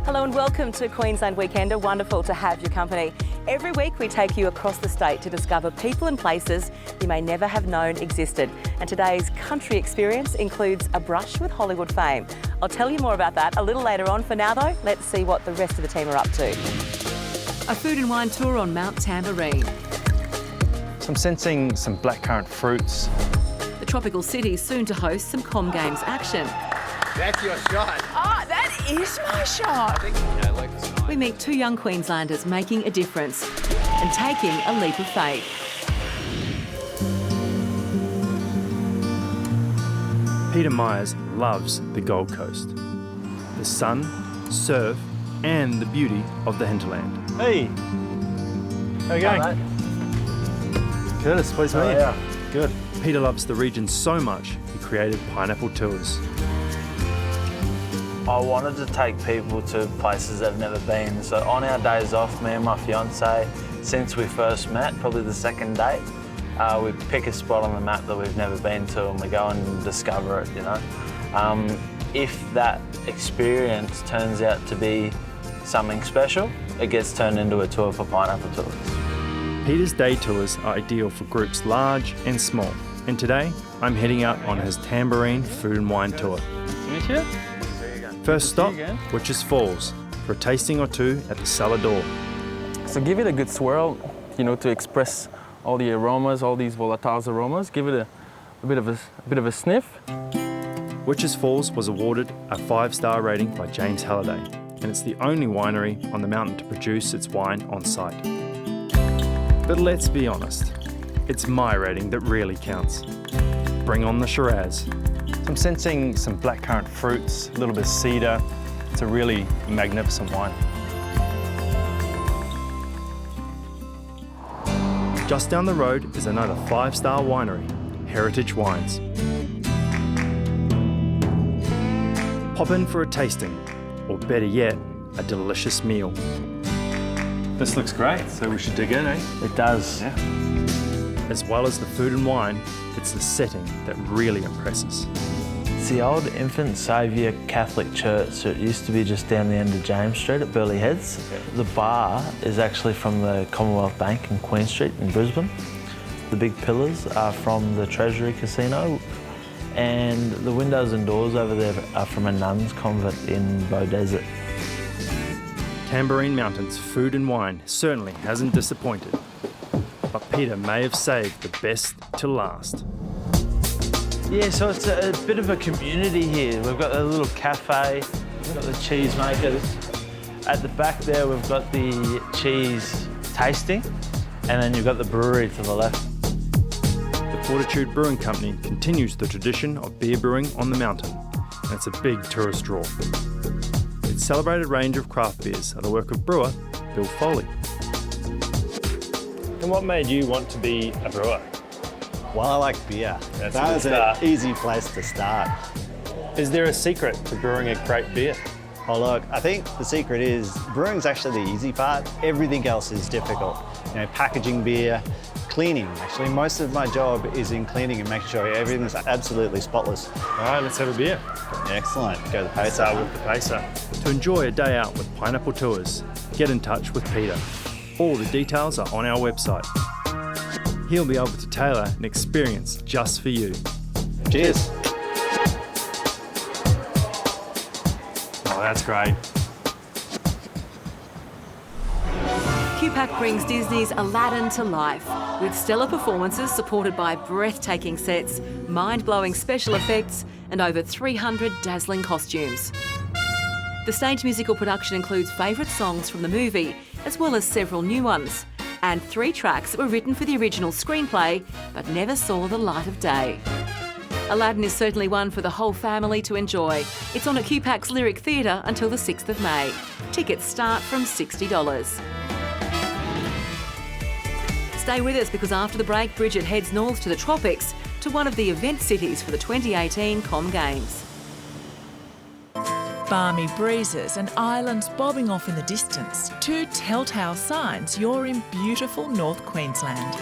Hello and welcome to Queensland Weekender. Wonderful to have your company. Every week we take you across the state to discover people and places you may never have known existed. And today's country experience includes a brush with Hollywood fame. I'll tell you more about that a little later on. For now though, let's see what the rest of the team are up to. A food and wine tour on Mount Tamborine. So I'm sensing some blackcurrant fruits. The tropical city is soon to host some Com Games action. That's your shot. Oh, that is my shot. We meet two young Queenslanders making a difference and taking a leap of faith. Peter Myers loves the Gold Coast. The sun, surf, and the beauty of the hinterland. Hey! How you going? Mate. Good, it's pleased to meet you. Yeah. Good. Peter loves the region so much, he created Pineapple Tours. I wanted to take people to places they've never been. So on our days off, me and my fiance, since we first met, probably the second date, we pick a spot on the map that we've never been to and we go and discover it, you know. If that experience turns out to be something special, it gets turned into a tour for Pineapple Tours. Peter's day tours are ideal for groups large and small. And today, I'm heading out on his Tamborine food and wine tour. First stop, Witches Falls, for a tasting or two at the cellar door. So give it a good swirl, you know, to express all the aromas, all these volatile aromas. Give it a bit of a sniff. Witches Falls was awarded a 5-star rating by James Alladin, and it's the only winery on the mountain to produce its wine on site. But let's be honest, it's my rating that really counts. Bring on the Shiraz. I'm sensing some blackcurrant fruits, a little bit of cedar. It's a really magnificent wine. Just down the road is another 5-star winery, Heritage Wines. Pop in for a tasting, or better yet, a delicious meal. This looks great, so we should dig in, eh? It does. Yeah. As well as the food and wine, it's the setting that really impresses. It's the old Infant Saviour Catholic Church. So it used to be just down the end of James Street at Burleigh Heads. The bar is actually from the Commonwealth Bank in Queen Street in Brisbane. The big pillars are from the Treasury Casino. And the windows and doors over there are from a nuns' convent in Bow Desert. Tamborine Mountain's food and wine certainly hasn't disappointed. But Peter may have saved the best to last. Yeah, so it's a bit of a community here. We've got a little cafe, we've got the cheese makers. At the back there, we've got the cheese tasting, and then you've got the brewery to the left. The Fortitude Brewing Company continues the tradition of beer brewing on the mountain, and it's a big tourist draw. Its celebrated range of craft beers are the work of brewer Bill Foley. And what made you want to be a brewer? Well, I like beer. That was an easy place to start. Is there a secret to brewing a great beer? Oh look, I think the secret is brewing's actually the easy part. Everything else is difficult. You know, packaging beer, cleaning. Actually, most of my job is in cleaning and making sure everything's absolutely spotless. All right, let's have a beer. Excellent. Go to the pacer. Start with the pacer. To enjoy a day out with Pineapple Tours, get in touch with Peter. All the details are on our website. He'll be able to tailor an experience just for you. Cheers. Oh, that's great. QPAC brings Disney's Aladdin to life with stellar performances supported by breathtaking sets, mind-blowing special effects and over 300 dazzling costumes. The stage musical production includes favourite songs from the movie as well as several new ones, and 3 tracks that were written for the original screenplay but never saw the light of day. Aladdin is certainly one for the whole family to enjoy. It's on at QPAC's Lyric Theatre until the 6th of May. Tickets start from $60. Stay with us because after the break, Bridget heads north to the tropics to one of the event cities for the 2018 Com Games. Balmy breezes and islands bobbing off in the distance. 2 telltale signs you're in beautiful North Queensland.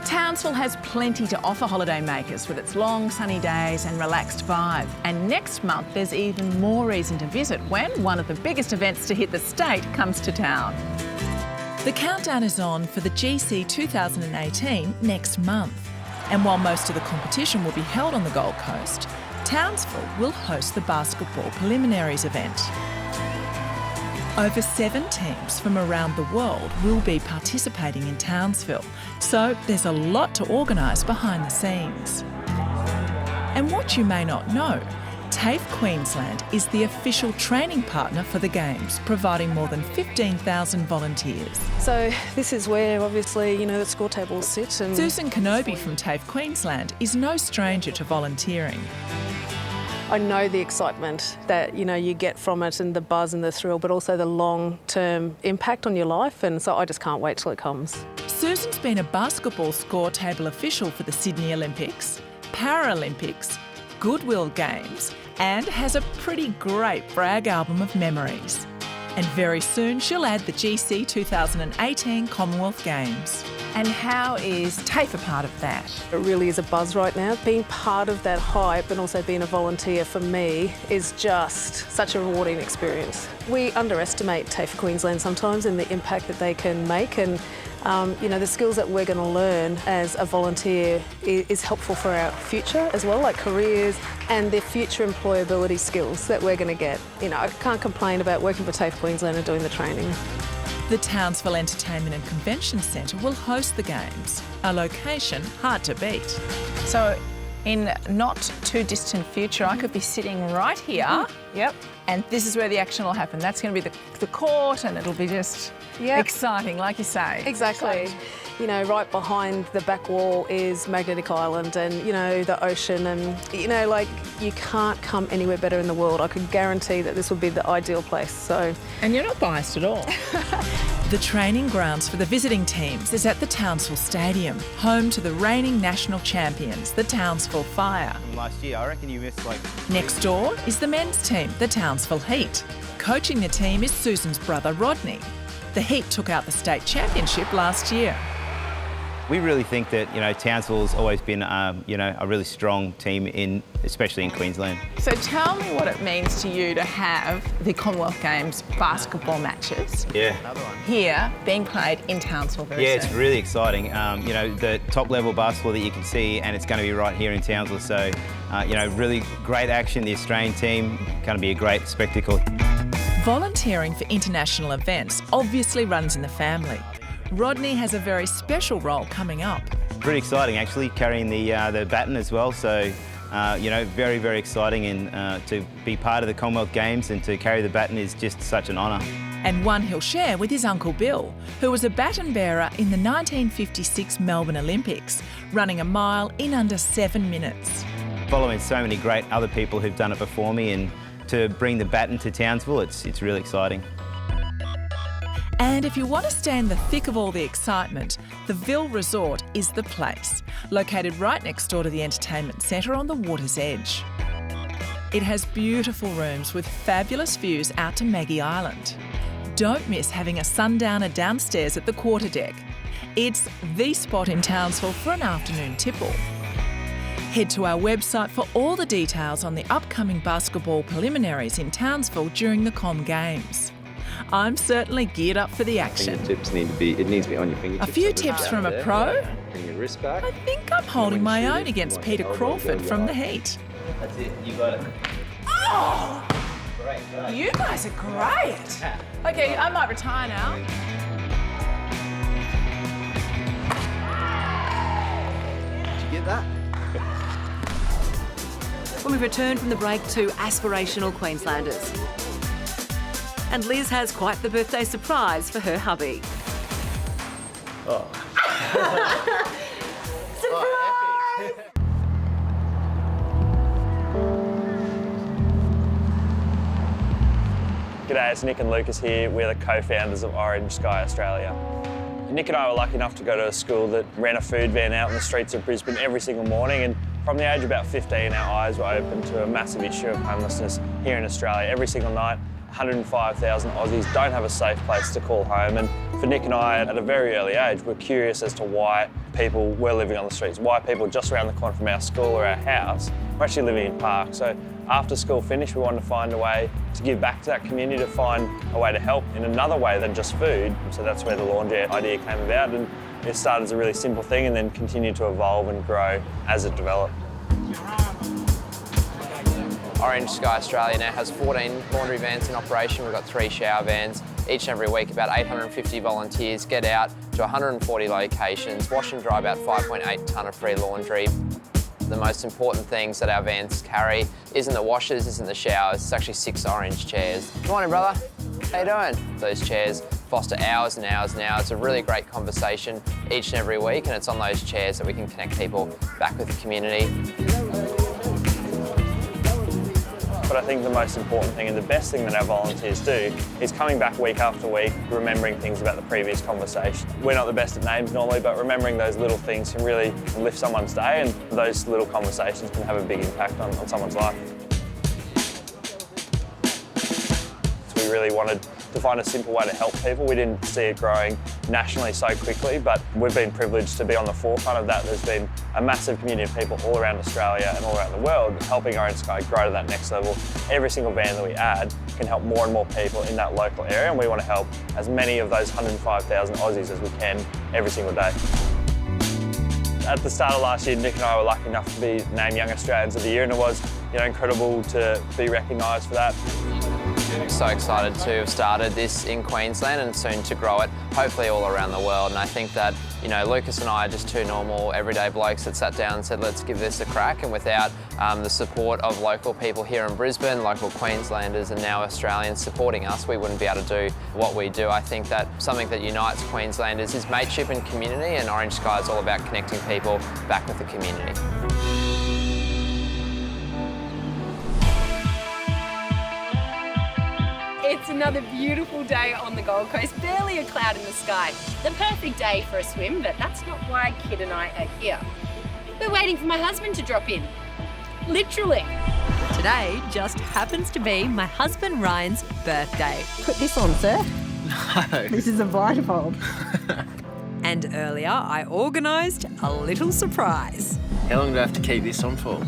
Townsville has plenty to offer holidaymakers with its long sunny days and relaxed vibe. And next month there's even more reason to visit when one of the biggest events to hit the state comes to town. The countdown is on for the GC 2018 next month. And while most of the competition will be held on the Gold Coast, Townsville will host the basketball preliminaries event. Over 7 teams from around the world will be participating in Townsville, so there's a lot to organise behind the scenes. And what you may not know, TAFE Queensland is the official training partner for the Games, providing more than 15,000 volunteers. So this is where obviously, the score tables sit. And Susan Kenobi from TAFE Queensland is no stranger to volunteering. I know the excitement that, you get from it and the buzz and the thrill, but also the long-term impact on your life, and so I just can't wait till it comes. Susan's been a basketball score table official for the Sydney Olympics, Paralympics, Goodwill Games, and has a pretty great brag album of memories. And very soon she'll add the GC 2018 Commonwealth Games. And how is TAFE a part of that? It really is a buzz right now. Being part of that hype and also being a volunteer for me is just such a rewarding experience. We underestimate TAFE Queensland sometimes and the impact that they can make, and the skills that we're going to learn as a volunteer is helpful for our future as well, like careers and the future employability skills that we're going to get. I can't complain about working for TAFE Queensland and doing the training. The Townsville Entertainment and Convention Centre will host the Games, a location hard to beat. So in not too distant future, I could be sitting right here. Yep. And this is where the action will happen. That's going to be the court, and it'll be just exciting, like you say. Exactly. Right behind the back wall is Magnetic Island and, the ocean, and, you can't come anywhere better in the world. I could guarantee that this would be the ideal place, so. And you're not biased at all. The training grounds for the visiting teams is at the Townsville Stadium, home to the reigning national champions, the Townsville Fire. Last year, I reckon you missed Next door is the men's team, the Townsville Heat. Coaching the team is Susan's brother, Rodney. The Heat took out the state championship last year. We really think that, Townsville's always been, a really strong team, especially in Queensland. So tell me what it means to you to have the Commonwealth Games basketball matches here being played in Townsville very soon. It's really exciting. The top level basketball that you can see, and it's going to be right here in Townsville. So, really great action. The Australian team, going to be a great spectacle. Volunteering for international events obviously runs in the family. Rodney has a very special role coming up. Pretty exciting, actually, carrying the baton as well. So, very, very exciting, and to be part of the Commonwealth Games and to carry the baton is just such an honour. And one he'll share with his Uncle Bill, who was a baton bearer in the 1956 Melbourne Olympics, running a mile in under 7 minutes. Following so many great other people who've done it before me, and to bring the baton to Townsville, it's really exciting. And if you want to stay in the thick of all the excitement, the Ville Resort is the place, located right next door to the entertainment centre on the water's edge. It has beautiful rooms with fabulous views out to Maggie Island. Don't miss having a sundowner downstairs at the quarterdeck. It's the spot in Townsville for an afternoon tipple. Head to our website for all the details on the upcoming basketball preliminaries in Townsville during the Com Games. I'm certainly geared up for the action. Fingertips needs to be on your fingertips. A few tips from a pro. Bring your wrist back. I think I'm holding my own against Peter Crawford from the Heat. That's it, you got it. Oh! Great. You guys are great. Okay, I might retire now. Did you get that? When we return from the break to aspirational Queenslanders. And Liz has quite the birthday surprise for her hubby. Oh. Surprise! G'day, it's Nick and Lucas here. We're the co-founders of Orange Sky Australia. Nick and I were lucky enough to go to a school that ran a food van out in the streets of Brisbane every single morning, and from the age of about 15, our eyes were open to a massive issue of homelessness here in Australia. Every single night, 105,000 Aussies don't have a safe place to call home, and for Nick and I, at a very early age, we're curious as to why people were living on the streets, why people just around the corner from our school or our house were actually living in parks. So after school finished, we wanted to find a way to give back to that community, to find a way to help in another way than just food. So that's where the laundry idea came about, and it started as a really simple thing and then continued to evolve and grow as it developed. Orange Sky Australia now has 14 laundry vans in operation. We've got 3 shower vans. Each and every week, about 850 volunteers get out to 140 locations, wash and dry about 5.8 tonne of free laundry. The most important things that our vans carry isn't the washers, isn't the showers, it's actually 6 orange chairs. Good morning, brother. How you doing? Those chairs foster hours and hours and hours. It's a really great conversation each and every week, and it's on those chairs that we can connect people back with the community. But I think the most important thing and the best thing that our volunteers do is coming back week after week, remembering things about the previous conversation. We're not the best at names normally, but remembering those little things can really lift someone's day, and those little conversations can have a big impact on someone's life. So we really wanted to find a simple way to help people. We didn't see it growing nationally so quickly, but we've been privileged to be on the forefront of that. There's been a massive community of people all around Australia and all around the world helping Orange Sky grow to that next level. Every single van that we add can help more and more people in that local area, and we want to help as many of those 105,000 Aussies as we can every single day. At the start of last year, Nick and I were lucky enough to be named Young Australians of the Year, and it was, incredible to be recognised for that. So excited to have started this in Queensland and soon to grow it, hopefully all around the world. And I think that, Lucas and I are just 2 normal, everyday blokes that sat down and said, let's give this a crack. And without the support of local people here in Brisbane, local Queenslanders and now Australians supporting us, we wouldn't be able to do what we do. I think that something that unites Queenslanders is mateship and community, and Orange Sky is all about connecting people back with the community. It's another beautiful day on the Gold Coast, barely a cloud in the sky. The perfect day for a swim, but that's not why Kid and I are here. We're waiting for my husband to drop in. Literally. Today just happens to be my husband Ryan's birthday. Put this on, sir. No. This is a blindfold. And earlier I organised a little surprise. How long do I have to keep this on for?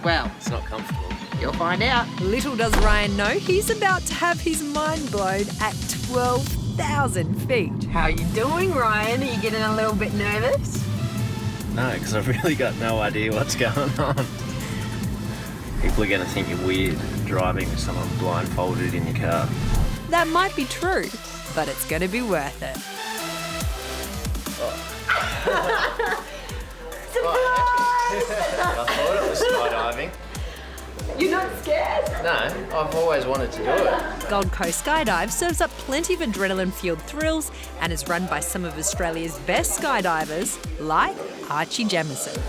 Well, It's not comfortable. you'll find out. Little does Ryan know he's about to have his mind blown at 12,000 feet. How you doing, Ryan? Are you getting a little bit nervous? No, because I've really got no idea what's going on. People are going to think you're weird driving with someone blindfolded in your car. That might be true, but it's going to be worth it. I thought it was skydiving. You're not scared? No, I've always wanted to do it. Gold Coast Skydive serves up plenty of adrenaline-fueled thrills and is run by some of Australia's best skydivers, like Archie Jamieson.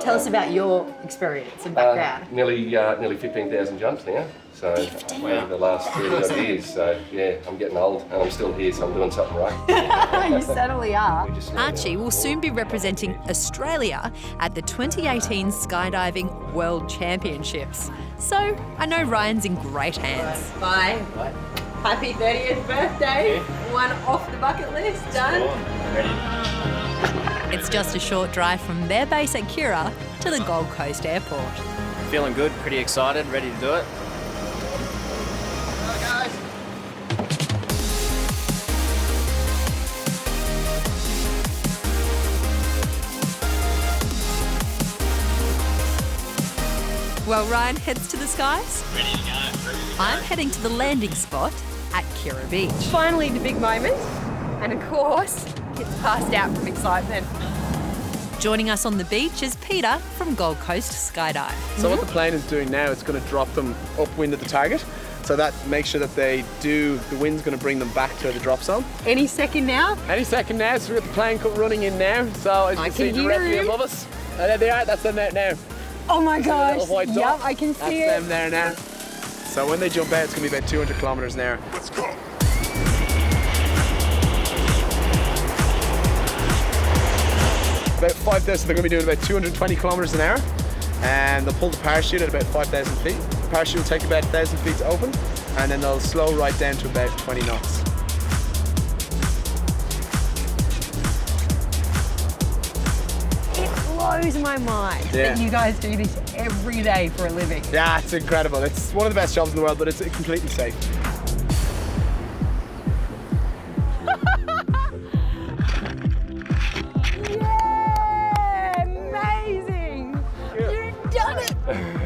Tell us about your experience and background. Nearly 15,000 jumps now. So over the last 30 odd years. So yeah, I'm getting old and I'm still here, so I'm doing something right. You certainly are. Archie will soon be representing Australia at the 2018 Skydiving World Championships. So I know Ryan's in great hands. Bye. Happy 30th birthday. One off the bucket list. Done. It's just a short drive from their base at Kira to the Gold Coast Airport. Feeling good, pretty excited, ready to do it. While Ryan heads to the skies, I'm heading to the landing spot at Kira Beach. Finally the big moment, and of course, it's passed out from excitement. Joining us on the beach is Peter from Gold Coast Skydive. So what the plane is doing now, it's going to drop them upwind at the target. So that makes sure that the wind's going to bring them back to the drop zone. Any second now? Any second now, so we've got the plane running in now. So as you can see directly above us. There they are, that's them now. Oh my gosh, white yep, dot. I can see it. That's them there now. So when they jump out, it's going to be about 200 kilometres an hour. Let's go. About 5,000, they're going to be doing about 220 kilometres an hour, and they'll pull the parachute at about 5,000 feet. The parachute will take about 1,000 feet to open, and then they'll slow right down to about 20 knots. blows my mind Yeah. that you guys do this every day for a living. Yeah, it's incredible. It's one of the best jobs in the world, but it's completely safe. Yeah, amazing! You've done it!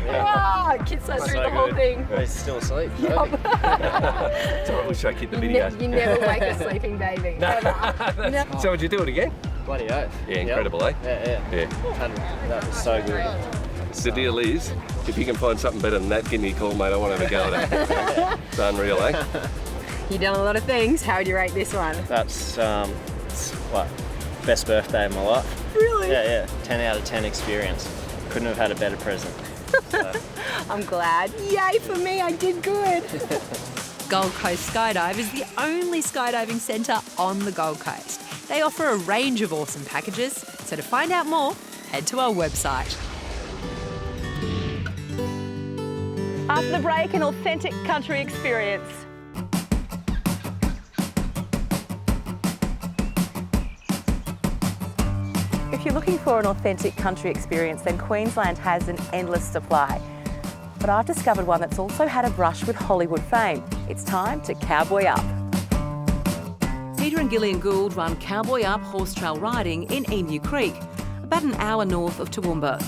Wow, kids slept through the whole thing. He's still asleep. Yep. I wish I keep the videos. You never wake a sleeping baby. ever. No. So would you do it again? Bloody oath. Yeah, incredible, eh? Yeah. That was so good. The deal is, if you can find something better than that, give me a call, mate. I want to have a go at it. It's unreal, eh? You've done a lot of things. How would you rate this one? That's what, best birthday of my life. Really? Yeah. 10 out of 10 experience. Couldn't have had a better present. So. I'm glad. Yay for me, I did good. Gold Coast Skydive is the only skydiving centre on the Gold Coast. They offer a range of awesome packages, so to find out more, head to our website. After the break, an authentic country experience. If you're looking for an authentic country experience, then Queensland has an endless supply. But I've discovered one that's also had a brush with Hollywood fame. It's time to Cowboy Up. Peter and Gillian Gould run Cowboy Up horse trail riding in Emu Creek, about an hour north of Toowoomba.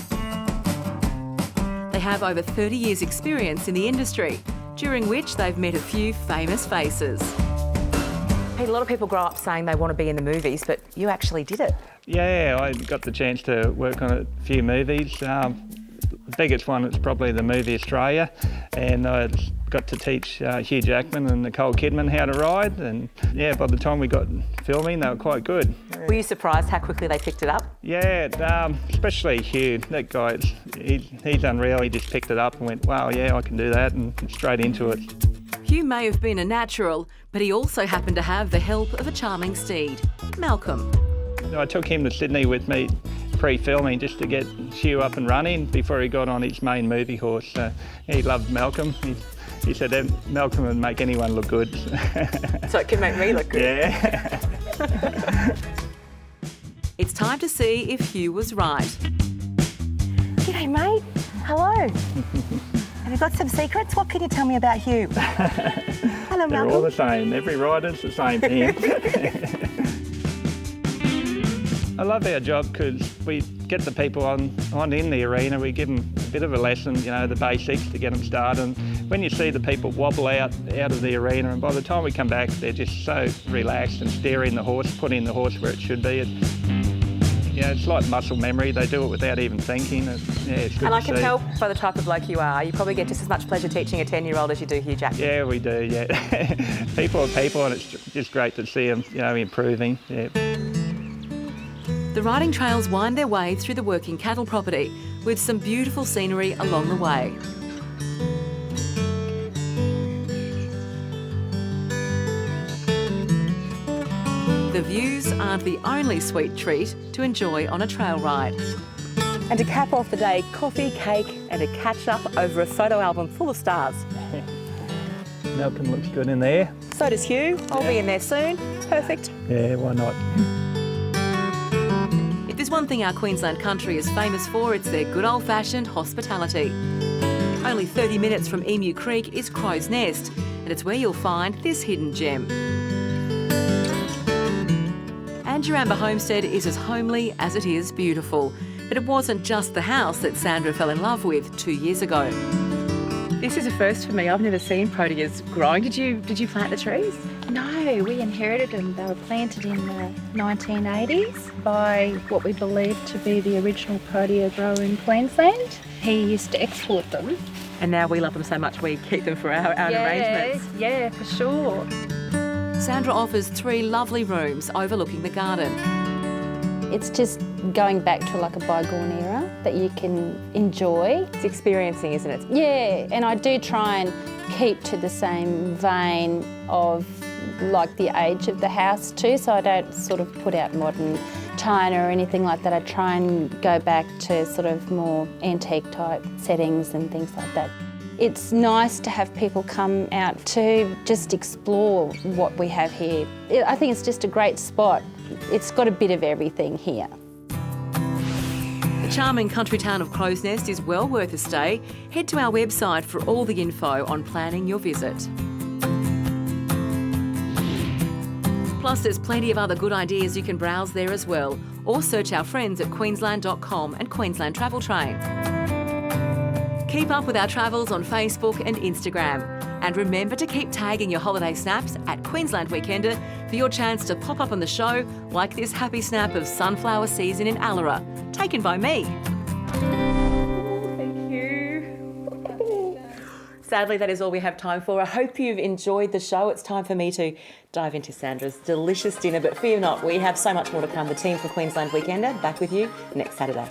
They have over 30 years' experience in the industry, during which they've met a few famous faces. Pete, a lot of people grow up saying they want to be in the movies, but you actually did it. Yeah, I got the chance to work on a few movies. The biggest one is probably the movie Australia, and I got to teach Hugh Jackman and Nicole Kidman how to ride, and yeah, by the time we got filming, they were quite good. Were you surprised how quickly they picked it up? Yeah, especially Hugh, that guy, he's unreal. He just picked it up and went, wow, yeah, I can do that, and straight into it. Hugh may have been a natural, but he also happened to have the help of a charming steed, Malcolm. I took him to Sydney with me pre-filming just to get Hugh up and running before he got on his main movie horse. He loved Malcolm. He said that Malcolm would make anyone look good. So it can make me look good. Yeah. It's time to see if Hugh was right. G'day, mate. Hello. Have you got some secrets? What can you tell me about Hugh? Hello, They're Malcolm. all the same. Every rider's the same thing. I love our job because we get the people on in the arena. We give them a bit of a lesson, you know, the basics to get them started. And when you see the people wobble out of the arena, and by the time we come back, they're just so relaxed and steering the horse, putting the horse where it should be. It's like muscle memory. They do it without even thinking. It's good And I to can see. tell by the type of bloke you are, you probably get just as much pleasure teaching a 10-year-old as you do Hugh Jackman. Yeah, we do, yeah. People are people, and it's just great to see them, improving, yeah. The riding trails wind their way through the working cattle property with some beautiful scenery along the way. The views aren't the only sweet treat to enjoy on a trail ride. And to cap off the day, coffee, cake and a catch-up over a photo album full of stars. Malcolm looks good in there. So does Hugh. I'll be in there soon. Perfect. Yeah, why not? If there's one thing our Queensland country is famous for, it's their good old-fashioned hospitality. Only 30 minutes from Emu Creek is Crow's Nest, and it's where you'll find this hidden gem. Anduramba Homestead is as homely as it is beautiful, but it wasn't just the house that Sandra fell in love with 2 years ago. This is a first for me. I've never seen proteas growing. Did you plant the trees? No, we inherited them. They were planted in the 1980s by what we believe to be the original protea grower in Queensland. He used to export them. And now we love them so much we keep them for our arrangements. Yeah, for sure. Sandra offers 3 lovely rooms overlooking the garden. It's just going back to like a bygone era that you can enjoy. It's experiencing, isn't it? Yeah, and I do try and keep to the same vein of like the age of the house too, so I don't sort of put out modern china or anything like that. I try and go back to sort of more antique type settings and things like that. It's nice to have people come out to just explore what we have here. I think it's just a great spot. It's got a bit of everything here. charming country town of Crow's Nest is well worth a stay. Head to our website for all the info on planning your visit. Plus, there's plenty of other good ideas you can browse there as well, or search our friends at queensland.com and Queensland Travel Train. Keep up with our travels on Facebook and Instagram. And remember to keep tagging your holiday snaps at Queensland Weekender for your chance to pop up on the show, like this happy snap of sunflower season in Alladin, taken by me. Thank you. Sadly, that is all we have time for. I hope you've enjoyed the show. It's time for me to dive into Sandra's delicious dinner, but fear not, we have so much more to come. The team from Queensland Weekender back with you next Saturday.